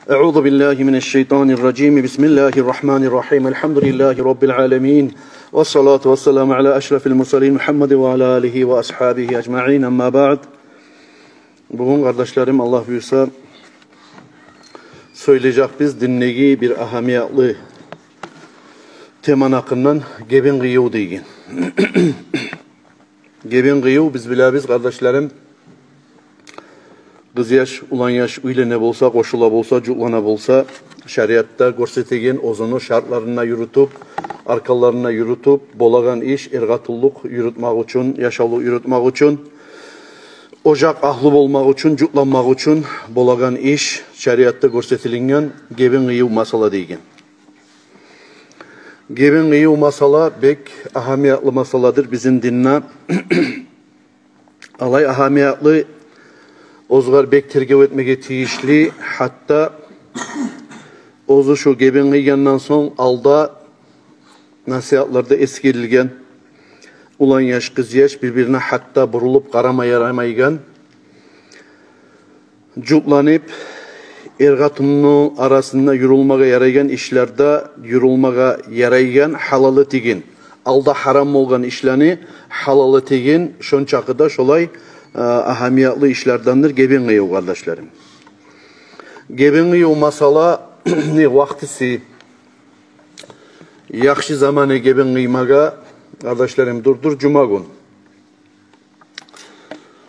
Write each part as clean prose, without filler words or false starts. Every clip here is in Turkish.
Euzu billahi mineşşeytanirracim. Bismillahirrahmanirrahim. Elhamdülillahi rabbil alamin. Ves salatu vesselamu ala eşrefil murselin Muhammed ve ala alihi ve ashabihi ecmaîn. Amma ba'd. Bugün kardeşlerim Allah buyursa söyleyecek biz dinlegi bir ahamiyetli teman hakkından geben gıyıv deyin. Geben gıyıv biz biliriz kardeşlerim. Kız yaş, ulan yaş, üylene bolsa, koşula bolsa, cuklana bolsa, şeriatta görsetegen ozunu şartlarına yürütüp, arkalarına yürütüp, bolagan iş, ergatulluk yürütmek için, yaşalık yürütmek için, ocak ahlı olmak için, cuklanmak için bolagan iş, şeriatta görsetilingen geben gıyıv masala deygen. Geben gıyıv masala bek ahamiyetli masaladır bizim dinle. Alay ahamiyetli ozgar bek tergev etmege tiyişli, hatta ozu şu geben gıygandan son alda nasihatlarda eskirilgen, ulan yaş, kız yaş birbirine hatta burulup karama yaramaygan, cuplanıp ergatunun arasında yürülmeye yaraygan işlerde yürülmeye yaraygan halalı tegin. Alda haram olgan işlerini halalı tegin, şon çakıda şolay ahamiyetli işlerdendir geben gıyıv kardeşlerim. Geben gıyıv masala ne vaktisi yakşı zamanı geben gıymaga kardeşlerim durdur cuma gün.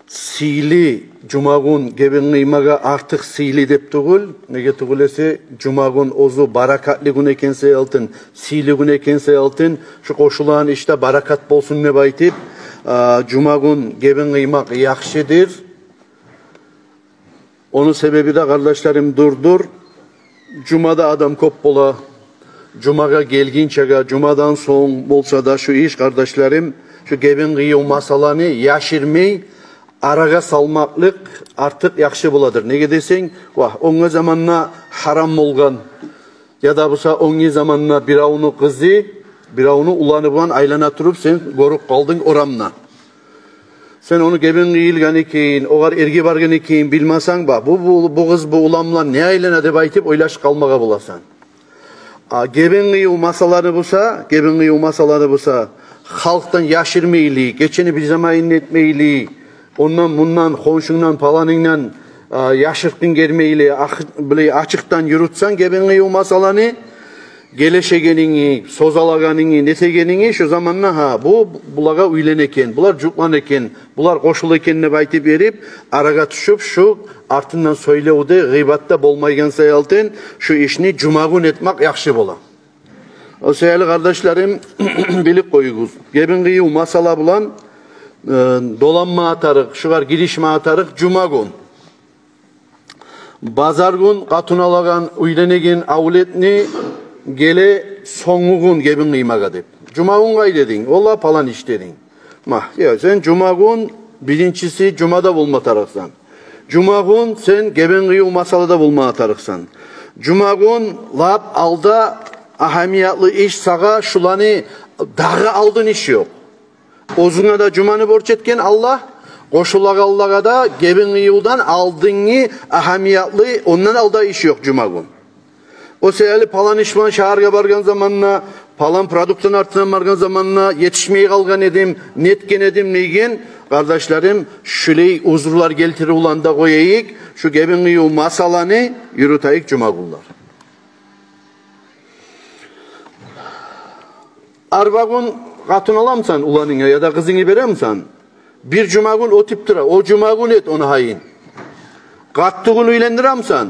Sili cuma gün geben gıymaga artık sili dep tugul. Nege tugulese cuma gün ozu barakatli gün ekense altın, sili gün ekense altın, şu koşulan işte barakat bolsun ne baytip cuma gün geben gıymak yakşıdır. Onun sebebi de kardeşlerim durdur. Cumada adam kop bola. Cumaga gelginçega, cumadan son bolsa da şu iş kardeşlerim, şu geben gıyıv masalanı yaşırmay, araga salmaklık artık yakşı buladır. Ne desen, onga zamanla haram olgan, ya da busa onga zamanla biravunu kızı, biravunu ulanıban aylana turup sen goruk kaldın oramna. Sen onu geben gıyılgan ekeyin, oğar ergi bargan ekeyin bilmasan bu kız bu ulamla ne aylana dep aytıp oylaş kalmaga bulasan. Geben gıyıv masaları busa, halktan yaşırmaylı, geçeni bir zaman etmeyli, ondan bundan, konşundan, palanından yaşırttın gelmeyli, açıktan yürütsen geben gıyıv masalarını, geleşegenini, sozalaganini, netegenini şu zamanla bulaga üylen eken, bular cuklan eken, bular koşul ekenine baytı berip, araga düşüp şu артından söylevde gıybatta bolmaygan sayaltın şu işini cuma gün etmek yakşı bola. O sayılı kardeşlerim bilik koyuguz. Geben gıyıv masala bulan dolanma atarık, şugar girişme atarık cuma gün. Bazar gün katunalagan üylenegen avletni gele sonu gün geben gıymaga dep. Cuma gün gay dedin, ola palan iş dedin. Ya sen cuma gün birincisi cumada bulma tarafsan. Cuma gün sen geben gıyıv masalada bulma atarıksan. Cuma gün lap alda ahamiyetli iş sağa şulanı dağı aldın iş yok. Ozuna da cumanı borç etken Allah, koşulaga Allah'a da geben gıyıvdan aldığını ahamiyetli ondan alda iş yok cuma gün. O seyali palan işman şaharga bargan zamanına, palan produktun artına bargan zamanına yetişmeyi kalgan edim, netken edim neygen, kardeşlerim şüley uzurlar geltiri ulanda koyayık, şu geben gıyıv masalanı yürütayık cuma günler. Arba gün katın alamsan ulanına ya da kızını veremsen, bir cuma gün o tiptira, o cuma gün et onu hayin. Kattı gün üylendiramsan,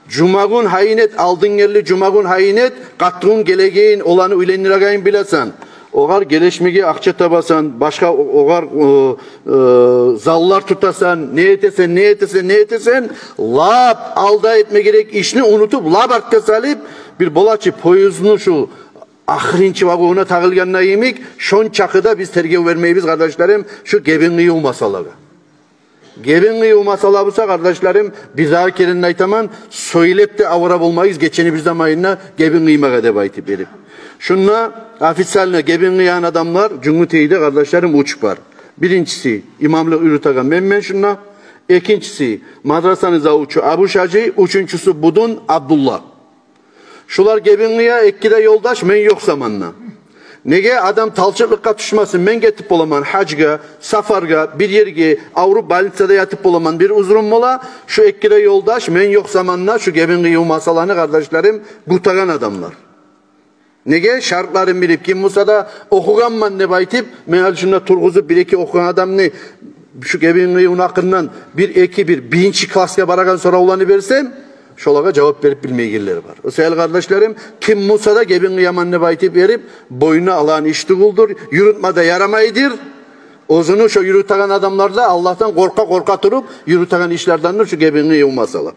cuma gün hayin et, aldın yerli cuma gün hayin et, kattı gün gelegeyin olanı üylendiragayin bilesen, oğar gelişmegi akça tabasan, başka oğar zallar tutasan, ne etesen, lap alda etme gerek işini unutup, lap artta salip, bir bolaçı poyuzunu şu ahrinci vagonuna takılganına yemek, şon çakıda biz tergev vermeyiz kardeşlerim, şu geben gıyıv masaları. Geben gıyıv masala bulsa kardeşlerim, bir daha kerenin aytaman, söylep de avara bulmayız, geçeni bir zamanına geben gıymaga dep aytıp berip. Şunla ofisaline geben gıyan adamlar, cüngüteyde kardeşlerim uçup var. Birincisi, imamlık ürütagan men şunla, ikincisi madrasanın zavuçu Abu Şaci, üçüncüsü Budun Abdullah. Şular gebinliğe ekkide yoldaş men yok zamanla. Nege adam talçılıkka düşmasın men getip olaman hacga, safarga, bir yerge, Avrupa balitsada yatıp olaman bir uzun mola şu ekkide yoldaş men yok zamanla şu gebinliği masalarını kardeşlerim gutagan adamlar. Nege şartların bilip kim Musa'da okuganman ne baytip meğer şunda turguzup bir iki okugan adam ne şu gebinliği unakından bir birinci klaska baragan sonra olanı versem şolaga cevap verip bilmeygilleri var. O sayılı kardeşlerim kim Musa'da gebinliği yaman ne baytip verip boyuna alan iştiguldur yürütmada yaramaydır. Ozunu şu yürütagan adamlarda Allah'tan korka durup yürütagan işlerden şu gebinliği umasalar.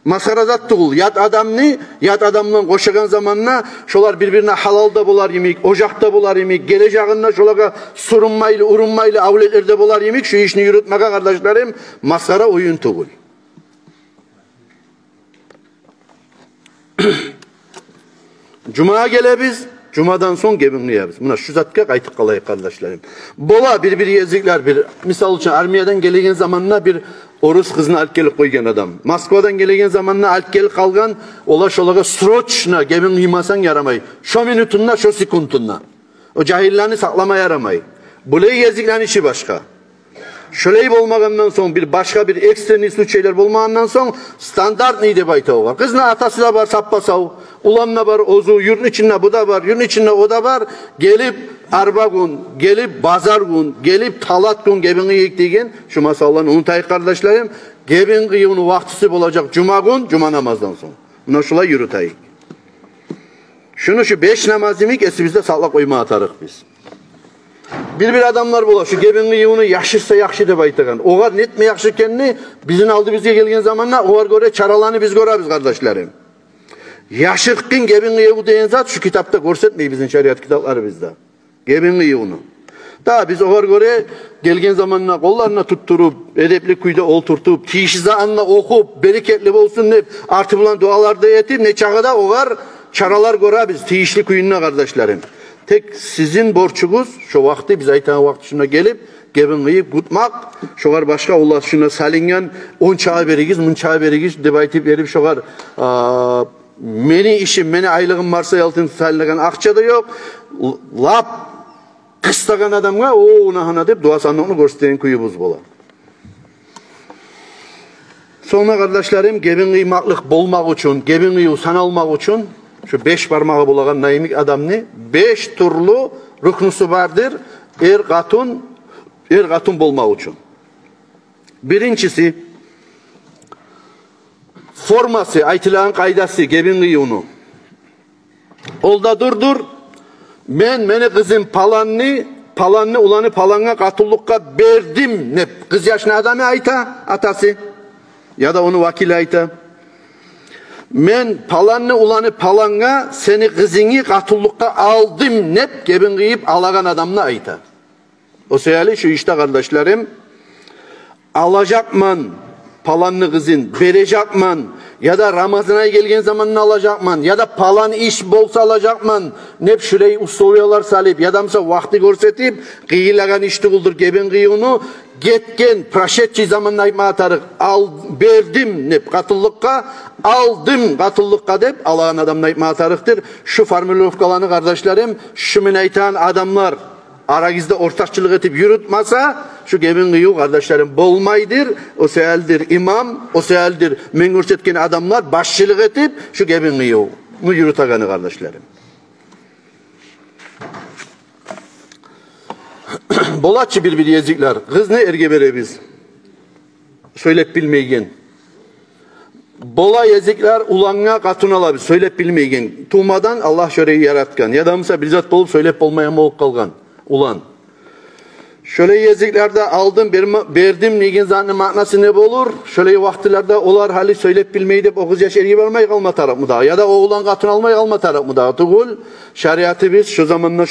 Masarazat tuğul, yat adamla koşagan zamanına şolar birbirine halalda bular yemek, ocakta bular yemek, geleceğinde şolaga surunmaylı, urunmaylı avletlerde bular yemek, şu işini yürütmeye kardeşlerim, masara oyun tuğul. Cuma'ya gelebiz, Cuma'dan son gebinliyiz. Buna şu zatka kaytık kalayık kardeşlerim. Bola bir yezikler misal için armiyadan gelegen zamanına bir Orus kızını alıp gelip koygan adam. Moskvadan gelegen zamanına alıp gelip kalgan ola şolaga sroçna gebin yımasan yaramay. Şu minutunla şu sekuntunla. O cahillerini saklama yaramay. Bulay yeziklerin işi başka. Şöyle olmagandan son bir başka bir ekstremist şeyler bulmagandan son standart neydi bayta var. Kızına atası da var sappasav. Ulanla var ozu, yurun içinde bu da var, yurun içinde o da var. Gelip arba gün, gelip bazar gün, gelip talat gün gebini yektiğin şu masallarını unutayık kardeşlerim. Gebin kıyığının vaktisi olacak cuma gün, cuma namazdan son. Buna şulay yürütayık. Şunu şu 5 namaz yemek esimizde sağlak oyma atarık biz. Bir adamlar bola şu gebinli yığını yaşırsa yakşı de baytagan. Oğar net mi yakşı kendini bizim aldı bize gelgen zamanla oğar göre çaralanı biz görürüz kardeşlerim. Yaşıkkın gebinli yığını deyen zat şu kitapta görsetmeyi bizim şeriat kitapları bizde. Gebinli yığını. Daha biz oğar göre gelgen zamanla kollarına tutturup edepli kuyda olturtup tişize anla okup bereketli olsun ne artı bulan dualarda etip ne çağda oğar çaralar göre biz tişli kuyununa kardeşlerim. Tek sizin borçunuz şu vakti biz aytan vakti şuna gelip gebinliyi kutmak şoğar başka Allah şuna salingen 10 çağı berigiz 10 çağı berigiz deb aytip verip şoğar meni işim meni aylığım varsa yaltın salingen akça da yok lap kıstagan adamga o unahana deb dua sandıqını görsteyen kuyubuz bola. Sonra kardeşlerim gebinliyi maklık bolmak için gebinliyi sanalmak için şu 5 parmağı bulagan naimik adamni 5 turlu rüknusu vardır er katun bolmak için. Birincisi forması, aytılan kaydası gebinliği onu. Olda durdur. Meni kızım palanni ulanı palanga katulluqqa berdim. Ne kız yaşına adamı ayta atası ya da onu vakil ayta. Men palanni ulanı palanga seni kızını katulluqqa aldım nep gebin kıyıp alagan adamına ayta. O seyali şu işte kardeşlerim alacakman palanlı kızın verecekman ya da Ramazan'a gelgen zamanını alacakman ya da palan iş bolsa alacakman nep şurayı usulyalar salip ya da vakti görsetip kıyılagan işti kuldur gebin kıyını getken praşetçi zamanına ayma atarık al verdim nep katıllıkka aldım katıllıkka dep alagan adamına ayma atarıktır. Şu formülofkalarını kardeşlerim şu minaytan adamlar aragizde ortakçılık etip yürütmasa şu gebin kıyı kardeşlerim bolmaydır. O seeldir imam, o seeldir men görsetken adamlar başçılık etip şu gebin kıyı yürütaganı kardeşlerim. Bolatçı bir yezikler. Kız ne erge verebiz? Söylep bilmeygen. Bola yezikler ulanga katun alabız. Söylep bilmeygen. Tuğmadan Allah şöreyi yaratkan. Ya da mısa bizzat bolup söylep olmayan olup kalgan. Ulan. Şöyle yeziklerde aldım verdim negen zanlı manası ne olur? Şöyle vaktilerde olar hali söylep bilmeyi de 9 yaş ergi vermeyi kalma taraf mı daha? Ya da oğlan katın almayı kalma taraf mı daha? Tuğul şeriatı biz şu zamanla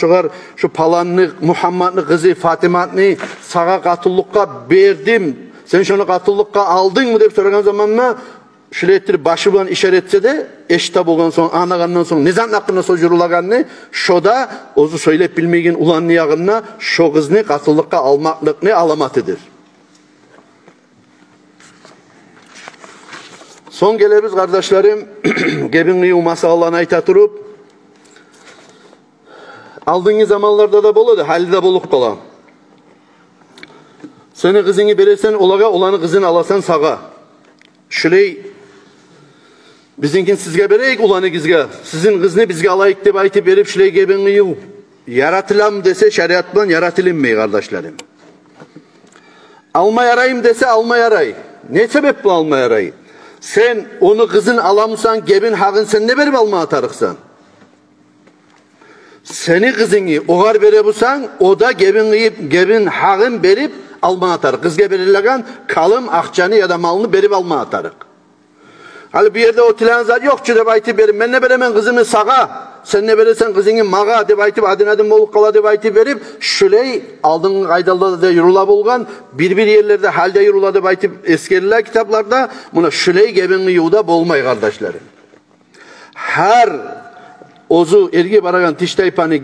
şu palanlı Muhammed'li kızı Fatima'nı sağa katıllıkka verdim. Sen şunu katıllıkka aldın mı deyip soran zamanla şöyle ettirip başı bulan işaretse de eşitap olgan son anagandan son nizam hakkında sojurulaganını şoda ozu söylep bilmegen ulanlı yağınına şu kızını katıllıkka almaklık ne alamatıdır. Son gelemiz kardeşlerim, gebin kıyı masallarını ayta turup, aldığınız zamanlarda da boladı, halde bolup kalan. Seni kızını verirsen olaga, olanı kızını alasan sağa. Şöyle, bizinkin sizge bereyik, olanı kızga. Sizin kızını bizge alayık deyip aytıp verip şöyle gebin kıyı yaratılam dese şeriatla yaratılinmeyi kardeşlerim. Alma yarayım dese alma yaray. Ne sebep bu alma yarayı? Sen onu kızın alamsan, gebin hağın sen ne verip alma atarıksan? Seni kızını oğar bere bulsan, o da gebin hağın berip alma atarık. Kızga belirlegen kalım, akçanı ya da malını berip alma atarık. Hali bir yerde o tilanzat yokçu de baytı berim. Ben ne beremen kızımı sağa, sen ne verirsen kızını mağa de baytı adın bolup kala de baytı verip şüley aldığın kaydalda da yurula bulgan bir yerlerde halde yurula de baytı eskeriler kitaplarda buna şüley gebin yuda bolmay kardeşlerim. Her ozu ergi baragan tiştaypanı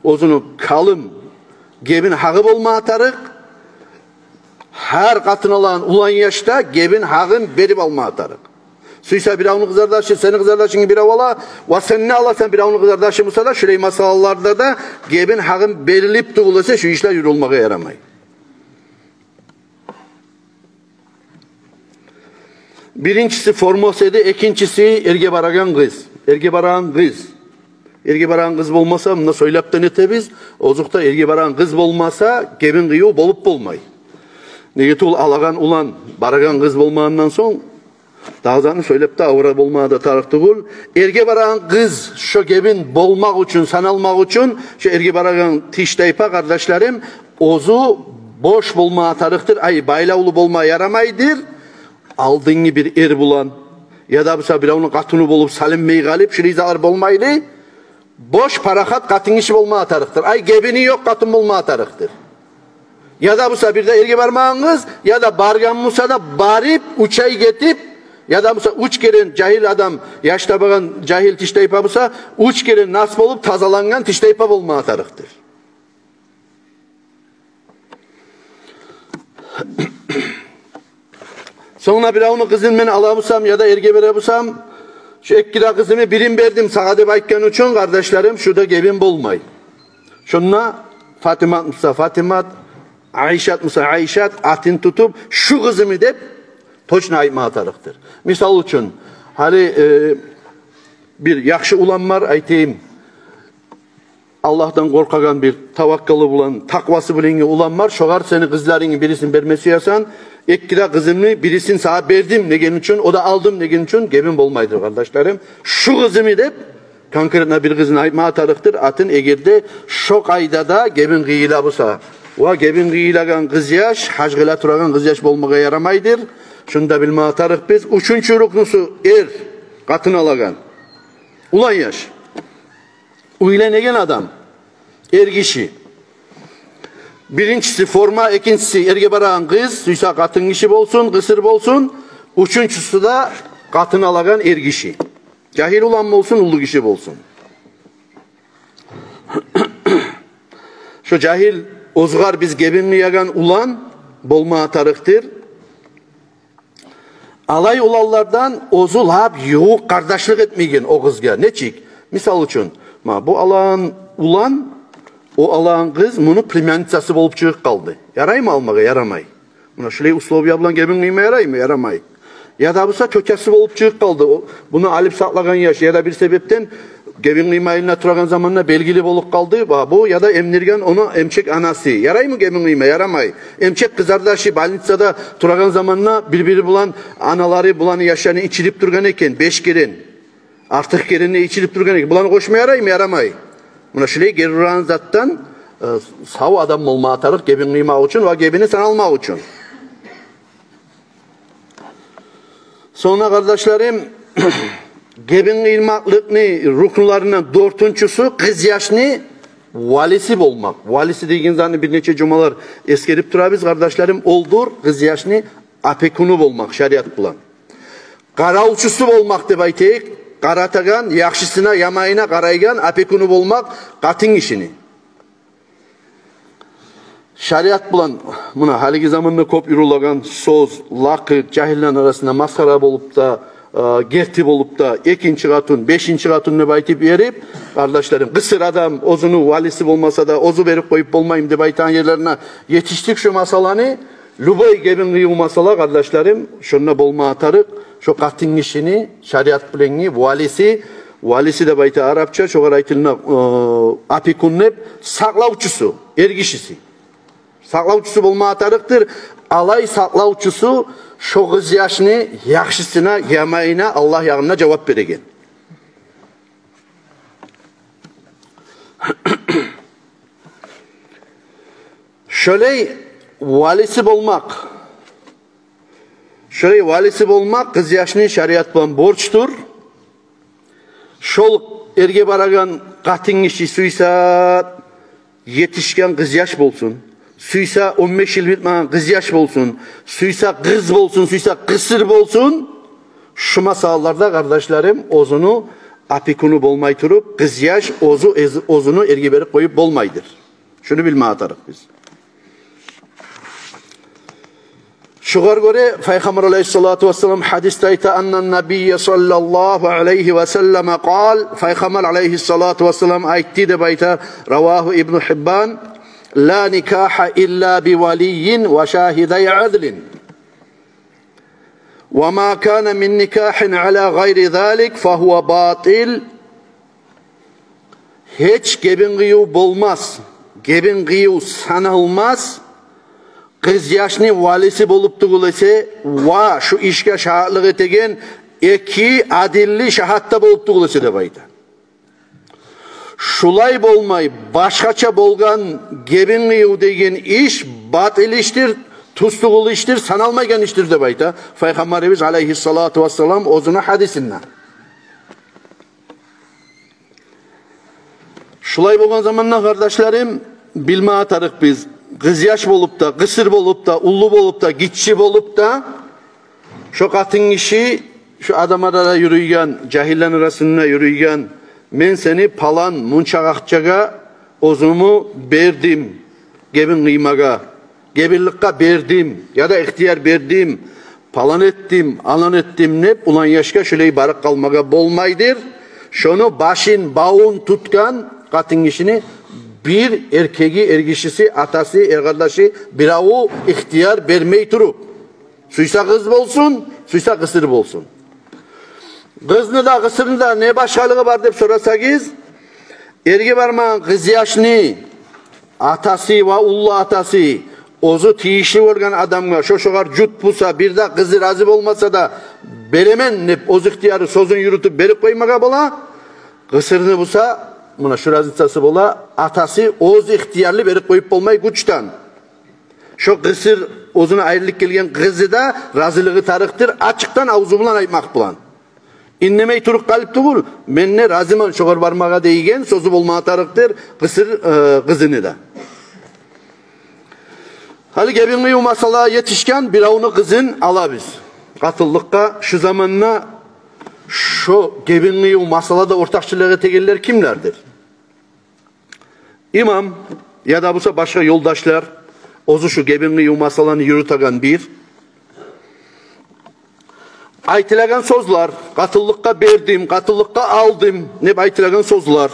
ozunu kalım gebin hağı bolma atarık. Her katın alan ulan yaşta gebin hağın berip alma atarık. Suysa bir avını kızardaşı, senin kızardaşını bir avala, ve sen ne alarsan bir avını kızardaşı bulsa da, şöyle masallarda da gebin hağın berilip tuğulasa şu işler yürülmeye yaramay. Birincisi formosede, ikincisi erge baragan kız. Erge baragan kız. Erge baragan kız olmasa, bunu söyleyip de netebiz, ozukta erge baragan kız olmasa, gebin kıyı bolup bolmay. Negetul alagan ulan, baragan kız olmağından son, dağzanı söylep de avra bolmağa da tarıktığıl. Erge baragan kız şu gebin bolmak için, sanalmak için şu erge baragan tişteypa kardeşlerim ozu boş bolmağa tarıktır. Ay baylavulu bolmağa yaramaydır. Aldığını bir er bulan ya da bir onun katını bolup salinmeyi galip şirizalar bolmaylı. Boş parakat katın işi bolmağa tarıktır. Ay gebini yok katın bolmağa tarıktır. Ya da bu bir de erge barmağınız ya da bargan musa da barip uçay getip ya da uç keren cahil adam, yaşta bakan cahil tişteypa bulsa, uç keren nasip olup tazalangan tişteypa bulma atarıktır. Sonra bir avını kızın ben alamışsam ya da erge verebilsem, şu ekkida kızımı birim verdim sağda bayken uçun kardeşlerim, şurada gebin bulmay. Şunla Fatıma Musa, Fatıma, Ayşat Musa, Ayşat atin tutup şu kızımı deyip, toçna ayma atarıktır. Misal için, hani bir yakşı ulan var, aytayım, Allah'tan korkagan bir tavakkalı bulan, takvası bilingi ulan var, şoğar seni kızlarını birisini vermesi yasan, ekkida kızımı birisini sana verdim negen için, o da aldım negen için, gebin bolmaydır kardeşlerim. Şu kızımı deyip, kankırına bir kızın ayma atarıktır, atın egirde şok ayda da gebin gıyıyla busa. O gebin gıyılagan kız yaş, hacgıla turagan kız yaş bolmağa yaramaydır. Şunda bilme atarık biz. Üçüncü ruknusu er, katın alagan. Ulan yaş. Uylenegen adam. Er kişi. Birincisi forma, ikincisi erge barağın kız. Suysa katın kişi bolsun, kısır bolsun. Üçüncüsü de katın alagan er kişi. Cahil ulan bolsun, ulu kişi bolsun. Şu cahil ozgar biz gebin yagan ulan bolma atarıktır. Alay olallardan ozul hap yoğuk kardeşlik etmeyen o kızga. Ne çik? Misal için, bu alan ulan, o alan kız bunu primenitsası bolup çıkıp kaldı. Yaray mı almağa? Yaramay. Buna şöyle uslubu yapılan gebin kıyma yaray mı? Yaramay. Ya da busa kökesi bolup çıkıp kaldı. Bunu alip saklagan yaş ya da bir sebepten gebin kıyma eline turagan zamanla belgili bolup kaldı. Bu ya da emnirgen onu emçek anası. Yaray mı gebin kıyma? Yaramay. Emçek kızardaşı balnitsada turagan zamanla birbiri bulan anaları bulanı yaşlarını içilip durgan eken 5 keren. Artık kerenine içilip durgan eken. Bulanı koşma yaray mı? Yaramay. Buna şöyle geri zattan sav adam olma atarık gebin kıyma için ve gebini sen alma için. Sonra kardeşlerim gebin kıymaklıkni ruknularından dörtüncüsü kız yaşını valisi olmak. Valisi dediğin zaman bir neçe cumalar eskerip durabız kardeşlerim oldur kız yaşını apekunu olmak şeriat bulan. Kara uçusu olmak de bayteyik. Karatagan yakşısına yamayına karaygan apekunu olmak katın işini. Şeriat bulan buna haligi zamanında kop yürülagan söz, lakı, cahillen arasında maskara bolup da gerti bolup da ekinci katun, beşinci katun ne baytip verip, kardeşlerim, kısır adam ozunu valisi olmasa da ozu verip koyup olmayayım de baytan yerlerine yetiştik şu masalanı. Lubay gebin kıyı masala kardeşlerim, şununla bolma atarık, şu katın işini, şariat bilengi, valisi de bayta Arapça, şu karaytılına apikunnep, saklavçusu, ergişisi. Saklavçusu bolma atarıktır. Alay saklavçusu, şu kız yaşını, yakşısına, yemeğine, Allah yağına cevap veregen. Şöyle valisi bolmak kız yaşını şariat bilen borçtur. Şol erge baragan katın işi suysa yetişken kız yaş bolsun. Suysa 15 yıl bitmeyen kız yaş bolsun. Suysa kız bolsun, suysa kısır bolsun. Şu masallarda kardeşlerim ozunu apikunu bolmay turup kız yaş ozunu erge berip koyup bolmaydır. Şunu bilme atarık biz. Şugar göre Peygamber aleyhissalatu vesselam hadiste ayta annen nebiyye sallallahu aleyhi ve selleme kal Peygamber aleyhissalatu vesselam aytti de bayta ravahu İbn Hibban la nikaha illa bi valiyin ve şahidey adlin ve ma kana min nikahin ala gayri zalik fahuve batil. Hiç gebin kıyı bolmaz, gebin kıyı sanılmaz. Kız yaşını valisi bolup tuğulese va şu işe şahitlik etegen iki adilli şahatta bolup tuğulese de bayda. Şulay bolmay başkaça bolgan gebin kıyı degen iş batil iştir, tustuğul iştir, sanalmaygen iştir de bayda. Peygamberimiz aleyhissalatu vesselam ozuna hadisinden. Şulay bolgan zamanla kardeşlerim bilme atarık biz. Kız yaş bolup da, kısır bolup da, ullu bolup da, gitçi bolup da şu katın işi, şu adam arada yürüyen, cahillen arasında yürüyen men seni palan munçağakçaga ozumu berdim, gebin kıymaga, gebirlikka berdim ya da ihtiyar berdim, palan ettim, alan ettim ne ulan yaşka şöyle barık kalmaga bolmaydır. Şunu başın bağın tutkan katın işini bir erkeği, ergişisi, atası, erkardaşı bir avu ihtiyar vermeyi turup. Suysa kız bolsun, suysa kısır bolsun. Kızını da kısırını da ne başkalığı var deyip sorasakız, erge barmağın kız yaşını, atası ve ullu atası, ozu tiyişli olgan adamga, şoşoğar cüt bulsa, bir de kızı razı olmasa da, beremen nep ozu ihtiyarı sozun yürütüp berip koymaga bola, kısırını bulsa, buna şu razıtsası bola, atası oz ihtiyarlı berip koyup bolmay güçten. Şu kısır ozuna ayrılık gelgen kızı da razılığı tarıktır, açıktan avuzu bulan aymak bulan. İnnemey turuk kalıp tuğul, menne razıman şoğar barmağa değigen, sozu bolmağa tarıktır, kısır kızını da. Hali gebinliği masala yetişken bir avını kızın ala biz. Katıllıkta şu zamanla şu gebinliği masalada ortakçılığa tegeller kimlerdir? İmam ya da bu başka yoldaşlar ozu şu gebinliği masalanı yürütagan bir aytilagan sözler, katıllıkta berdim, katıllıkta aldım ne aytilagan sözler.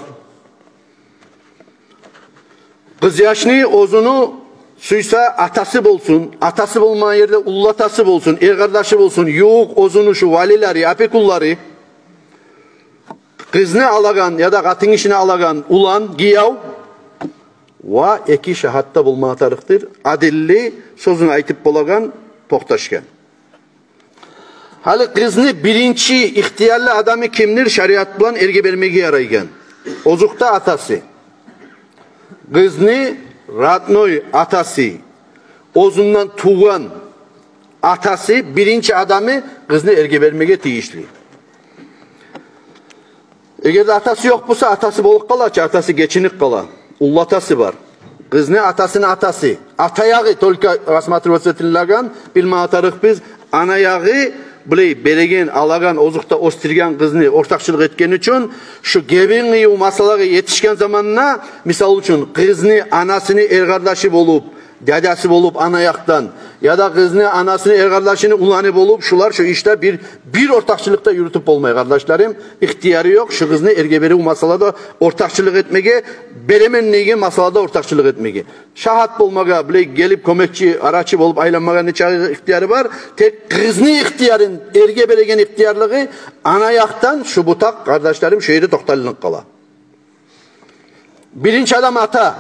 Kız yaşını ozunu suysa atası bolsun, atası bolmayan yerde ullatası bolsun, erkardaşı bolsun, yok ozunu şu valileri, apekulları, kızını alagan ya da katın işini alagan ulan, giyav, va eki şahatta bulma tarıktır, adilli sözünü aytıp bolagan tohtaşken. Hali kızını birinci ihtiyarlı adamı kimdir? Şariat bulan erge vermeye yaraygen. Ozukta atası. Kızını Ratnoy atası, ozundan tuğan atası birinci adamı kızını erge vermeye tiyişli. Eğer atası yok bulsa atası bolup kala, atası geçinik kala. Ullatası var. Kızını atasını atası. Atayağı tolka rasmatı vasıtınlagan bilme atarık biz. Anayağı biley beregen alagan ozukta ostirgen kızını ortakçılık etken için şu gebinliği masalaga yetişken zamanına misal için kızını anasını erkardaşı bolup dedesi bolup ana yaktan ya da kızını, anasını, er kardeşini ulanı bolup şular şu işte bir ortakçılıkta yürütüp olmaya kardeşlerim. İhtiyarı yok. Şu kızını ergeberi bu masalada ortakçılık etmeye, beremenliğe masalada ortakçılık etmeye. Şahat bulmaya, bile gelip komekçi, araçı bolup aylanmaya ne çağırır ihtiyarı var. Tek kızını ihtiyarın, ergeberegen ihtiyarlığı ana yaktan şu butak kardeşlerim şehri toktalılık kala. Birinci adam ata,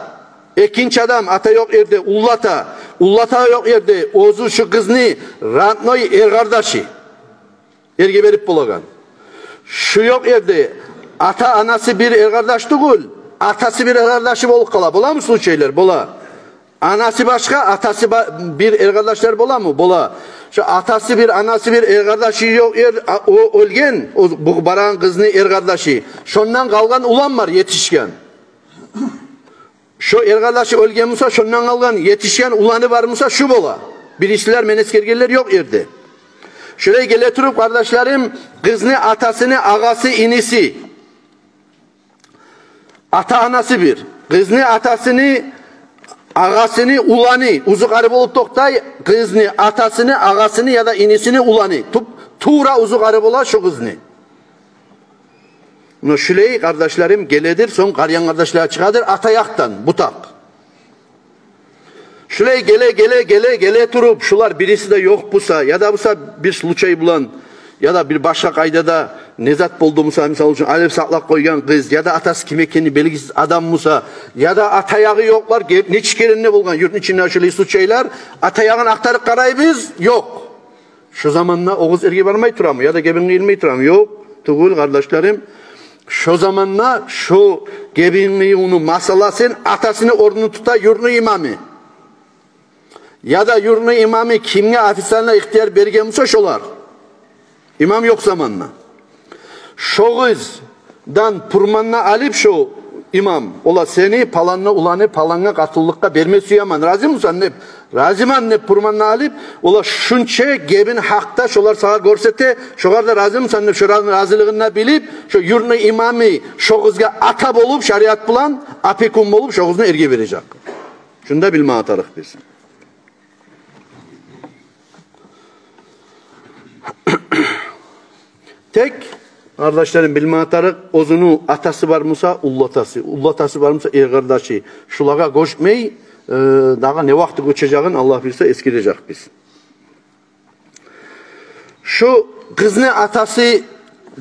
ikinci adam ata yok yerde ullata, ullata yok yerde ozu şu kızını rantnoy er kardeşi, erge verip bulagan. Şu yok yerde ata anası bir er kardeş değil, atası bir er kardeşi bolup kala. Bola mı bu şeyler? Bola. Anası başka, atası bir er kardeşler bola mı? Bola. Şu atası bir, anası bir er kardeşi yok o ölgen, bu baran kızını er kardeşi. Şondan kalgan ulan var yetişken. Şu er kardeşi ölgen musa, şundan kalgan yetişken ulanı var musa şu bola. Birisiler meneskergeller yok yerde. Şuraya geletirip kardeşlerim kızını, atasını, ağası, inisi. Ata anası bir. Kızını, atasını, ağasını, ulanı. Uzu garip olup toktay kızını, atasını, ağasını ya da inisini ulanı. Tuğra uzu garip ola şu kızını. Bunu şuraya kardeşlerim geledir. Son karyan kardeşler çıkadır. Atayaktan butak. Şuraya gele turup şular birisi de yok busa ya da busa bir sluçayı bulan ya da bir başka kaydada nezat buldu musa misal için alev saklak koygan kız ya da atası kim ekeni belgisiz adam musa ya da atayağı yoklar neçik yerine bulgan yurtun içinde şöyle sluçaylar atayağın aktarıp karayı biz yok. Şu zamanla o kız erge varmayı turamı ya da gebin ilmeyi turamı yok. Tugul kardeşlerim şu zamanla şu gebinliği onu masalasın atasını orunu tuta yurtun imamı. Ya da yurnu imamı kimge afislerine ihtiyar bergemişse şolar. İmam yok zamanla. Şoğuzdan purmanına alıp şu imam. Ola seni palanına ulanı palanga katıllıkka vermesi yaman. Razı mısın ne? Razı mı ne purmanına alıp ola şunçe gebin hakta şolar sağa görsete şolar da razı mısın ne? Şoların razılığına bilip şu yurnu imamı şoğuzga ata bolup şariat bulan apekun bolup şoğuzuna erge verecek. Şunda bilme atarık biz. Tek kardeşlerim bilme atarık ozunu atası var mısa ullatası, ullatası var mısa er kardeşi. Şulaga koşmayı daha ne vakti koşacağın Allah bilse eskirecek biz. Şu kızını atası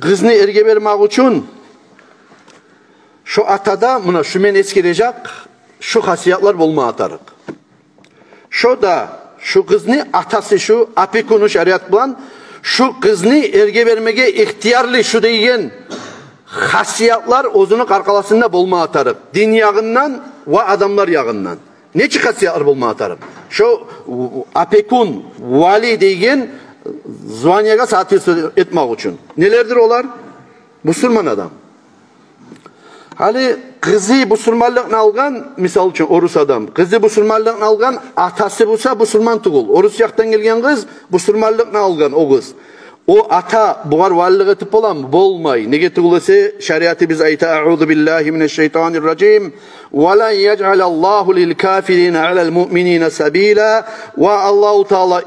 kızını erge vermek için şu atada buna şu men eskirecek şu hasiyatlar bulma atarık. Şu da şu kızını atası şu apekunu şariat bulan şu kızını erge vermeye ihtiyarlı şu deyigen hasiyatlar ozunu karkalasında bulma atarım. Din yağından ve adamlar yağından. Ne çık hasiyatlar bulma atarım. Şu apekun vali deyigen zvanyaga saat etmek için. Nelerdir olar? Müslüman adam. Hali kızı Müslümanlıkla algan, misal için Orus adam. Kızı Müslümanlıkla algan, atası bulsa Müslüman tuğul. Orus yaktan gelgen kız, Müslümanlıkla algan o kız. O ata buğar varlığı etip olan mı? Bolmay. Ne getirulese şeriatı biz ayta a'udhu billahi mineşşeytanirracim. Ve lan yec'alallahu lil kafirine alel mu'minine sabila. Ve Allahu Teala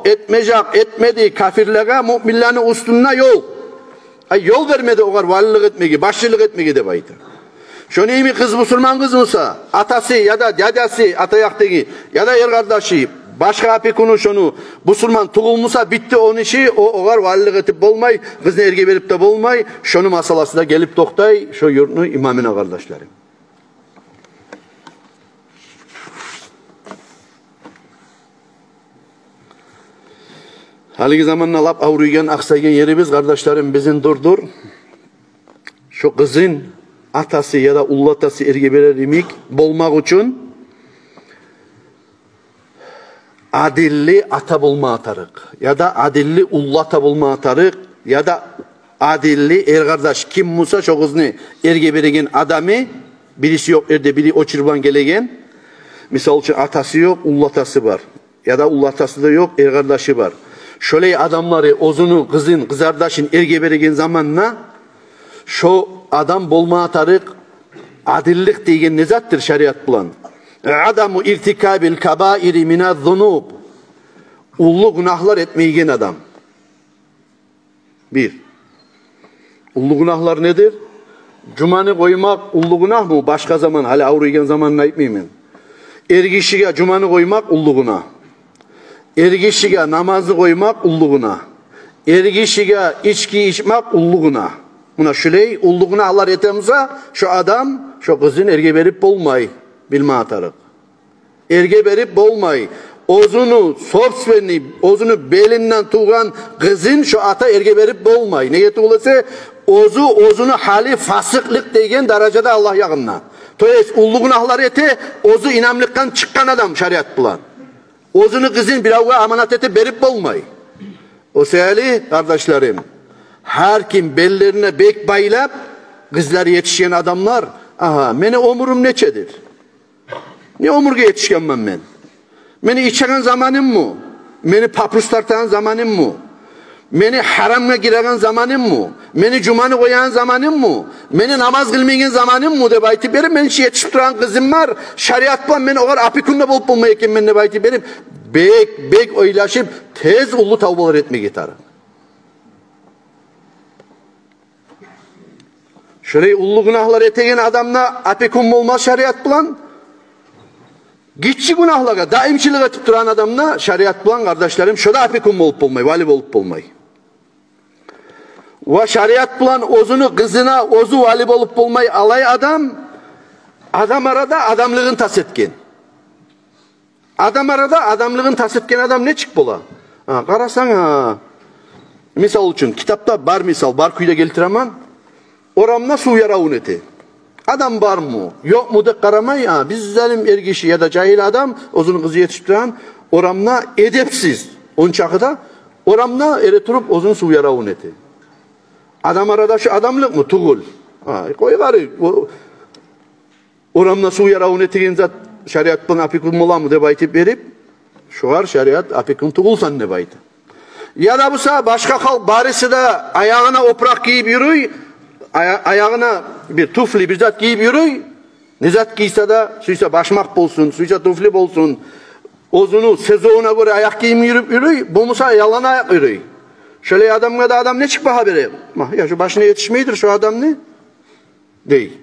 etmeyecek, etmedi kafirlere müminlerin üstüne yol. Yol vermedi o kadar varlık etmegi, başçılık etmegi de baydı. Şu neymi kız Müslüman kız mısa, atası ya da dedesi atayaktaki ya da er kardeşi başka apekunu şunu Müslüman tuğulmusa bitti onun işi o kadar varlık etip bolmay, kızını erge verip de bolmay, şunu masalası da gelip doktay şu yurtunu imamına kardeşlerim. Haligi zamanla lap avruygen, aksaygen yeri biz kardeşlerim bizim durdur. Şu kızın atası ya da ullatası erge verer imik bolmak için adilli ata bulma atarık. Ya da adilli ullata bulma atarık. Ya da adilli er kardeş kim musa şu kızını erge veregen adamı birisi yok erde biri o çırban gelegen. Misal için atası yok ullatası var. Ya da ullatası da yok er kardeşi var. Şöyle adamları ozunu kızın kızardaşın erge veregen zamanla şu adam bolma atarık adillik degen nezattır şeriat bulan. Adamu irtikabil kabairi minez zunub. Ullu günahlar etmeyen adam. Bir. Ullu günahlar nedir? Cumanı koymak ullu günah mı? Başka zaman, hala avruyen zamanına etmeyeyim. Ergişige cumanı koymak ullu günah. Ergişige namazı koymak ullu günah. Ergişige içki içmek ullu günah. Buna şöyle ullu günahlar etemize şu adam, şu kızın erge verip bolmay. Bilme atarık. Erge verip bolmay. Ozunu, sobsvenni, ozunu belinden tuğan kızın şu ata erge verip bolmay. Neye tuğulası? Ozunu hali fasıklık degen derecede Allah yakınına. Toyes ullu günahlar ete, ozu inamlıktan çıkan adam şariat bulan. Ozunu kızın bir avuga amanat ete berip bolmay. O seyali kardeşlerim, her kim bellerine bek baylap, kızları yetişen adamlar, aha, meni omurum neçedir? Ne omurga yetişkenmem ben? Meni içen zamanım mı? Meni paprus tartan zamanım mı? Meni haramga giren zamanım mı? Meni cumanı koyan zamanım mı? Meni namaz kılmayan zamanım mı? De bayti berim, men yetişip duran kızım var. Şariatla men o kadar apikunda bulup bulmayken men de bayti berim. Bek oylaşıp tez ullu tavbalar etmeye gitarım. Şöyle ullu günahlar etegen adamla apikun olmaz şariat bulan. Gitçi günahlara, daimçiliğe tutturan adamla şariat bulan kardeşlerim, şöyle apikun olup bulmayı, vali olup bulmayı. Ve şariat bulan ozunu kızına, ozu vali olup bulmayı alay adam arada adamlığın tas etken. Adam arada adamlığın tas etken adam ne çık bula? Karasana. Misal için, kitapta bar misal, bar kuyda geltiremem. Oramna su yaravun eti. Adam var mı? Yok mu da karamay ya. Bizlerim ergişi ya da cahil adam ozunu kızı yetiştiren oramna edepsiz. On çakıda oramna ereturup ozun su yaravun eti. Adam arada şu adamlık mı? Tuğul. Koy gari. Oramna su yaravun eti genzat şariattan apikun mola mı de baytip verip şu var şariat apikun tuğulsan ne baytı. Ya da bu sefer başka halk barisi de ayağına oprak giyip yürüy. Ayağına bir tufli bir zat giyip yürüy. Ne zat giyse de suysa başmak bolsun, suysa tufli bolsun. Ozunu sezonuna göre ayak giyip yürüy. Bu musa yalan ayak yürüy. Şöyle adamla da adam ne çıkma haberi? Ya şu başına yetişmeyidir şu adam ne? Değil.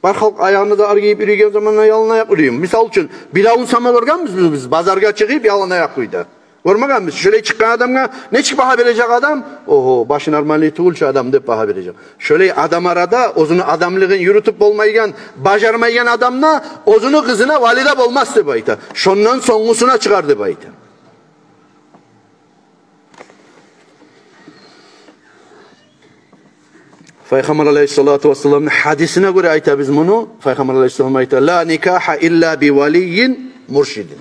Var halk ayağını da giyip yürüyken zamanla yalan ayak yürüyüm. Misal için bilavun samal organ biz pazarga çıkıp yalan ayak yürüydü. Görmegen biz şöyle çıkan adamga ne çık baha verecek adam? Oho başı normali tuğulça adam deyip baha verecek. Şöyle adam arada ozunu adamlığın yürütüp olmaygen, bacarmaygen adamla ozunu kızına valide olmaz de bayta. Şondan songusuna çıkar de bayta. Peygamber aleyhissalatu vesselam'ın hadisine göre ayta biz bunu. Peygamber aleyhissalam ayta la nikaha illa bi valiyin murşidin.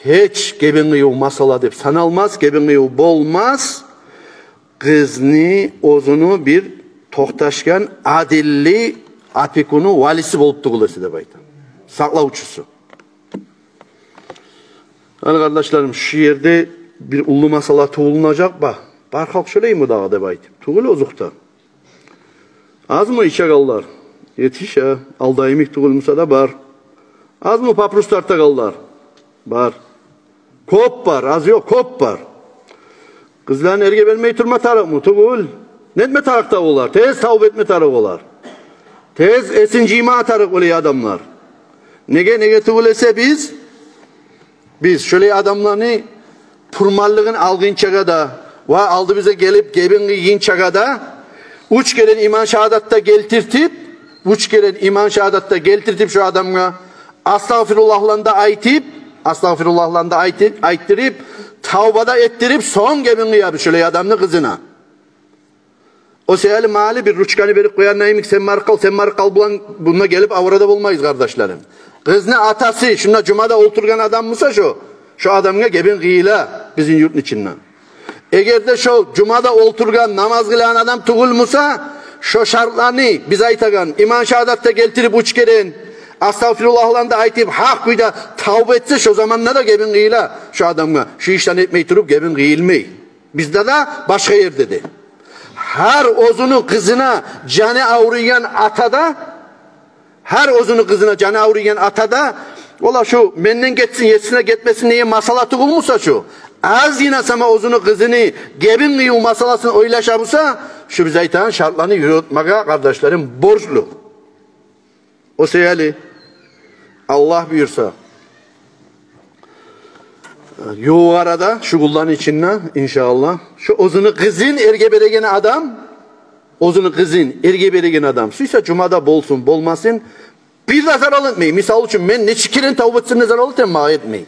Hiç gebinliği masala deyip sanalmaz, gebinliği bolmaz. Kızını, ozunu bir tohtaşken adilli apikunu valisi bolup tuğulası da baytan. Saklavucusu. Yani kardeşlerim şu yerde bir ullu masala tuğulunacak bak. Barkalk şöyle mi dağı da baytan. Tuğul ozukta. Az mı içe kallar? Yetiş ya. Aldayımik tuğulmusa da bar. Az mı paprus tarta kallar? Bar. Kop var, az yok, kop var. Kızların erge vermeyi turma tarık mı? Tuğul. Netme tarıkta olar. Tez tavuk etme tarık olar. Tez esincima tarık oluyor adamlar. Nege tuğul ise biz şöyle adamlarını purmallığın algın çagada ve aldı bize gelip gebin giyin çagada uç gelen iman şehadatta geltirtip şu adamga astagfirullah'landa ayttirip tavbada ettirip son gebin gıyabı şöyle adamlı kızına. O seyali mali bir ruçkanı verip koyan neyimik sen markal bulan bununla gelip avrada bulmayız kardeşlerim. Kız ne atası şuna cumada oturgan adam mısa şu adamga gebin gıyla bizim yurtun içinden. Eğer de şu cumada oturgan namaz kılan adam tuğul musa şu şartlarını biz aytagan iman şehadatta geltirip uç gelen astagfirullah'la da aytip hak kuyda tavbe etse şu zamanla da gebin gıyla şu adamga şu işten etmeyi turup gebin gıyılmeyi. Bizde de başka yer dedi. Her ozunu kızına canı avruyan atada her ozunu kızına cana uğrayan atada ola şu menden geçsin yetsine gitmesin diye masalatı bulmuşsa şu az yine sama ozunu kızını gebin kıyım masalasını oylaşamışsa şu bize aytan şartlarını yürütmeye kardeşlerim borçlu. O seyali Allah buyursa yoğu arada şu kulların içinden inşallah şu ozunu kızın erge beregen adam ozunu kızın erge beregen adam suysa cumada bolsun bolmasın bir nazar alınmayın. Misal için ben ne çikirin tavbetsin nazar alınmayın ma etmeyin.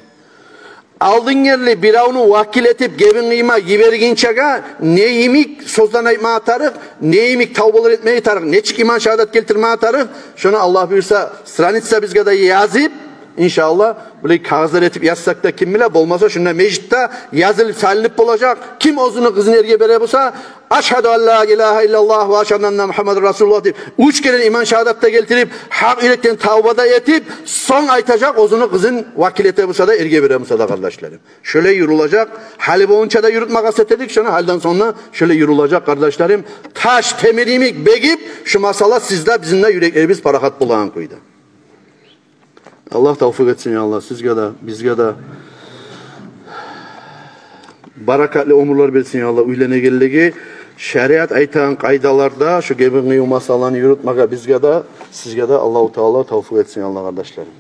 Aldın yerli bir avını vakil etip gebin kıyma yibergin çaga ne yemik sozdan ayma atarık ne yemik tavbalar etmeye atarık ne çık iman şehadet geltirme atarık şunu Allah buyursa stranitsa biz kadar yazıp İnşallah böyle kağızlar etip yazsak da kim bile olmasa şuna meclitte yazılıp salinip olacak. Kim ozunu kızını erge bere bulsa aşhadu en la ilahe illallah ve aşhadu enne Muhammed Resulullah deyip 3 kere iman şehadatta getirip hak yürekten tavbada etip son aytacak ozunu kızın vakilete bulsa da erge bere bulsa da kardeşlerim. Şöyle yürülacak. Hali boyunca da yürütmek istedik. Şunu halden sonra şöyle yürülacak kardeşlerim. Taş temirimi begip şu masala sizde bizimle yüreklerimiz parahat bulan koydu. Allah tavfik etsin ya Allah. Sizge de, bizge de barakatli umurlar versin ya Allah. Üylene geldiği şeriat aytan kaydalarda şu gebin masalarını yürütmeye bizge de, sizge de Allah-u Teala tavfik etsin ya Allah kardeşlerim.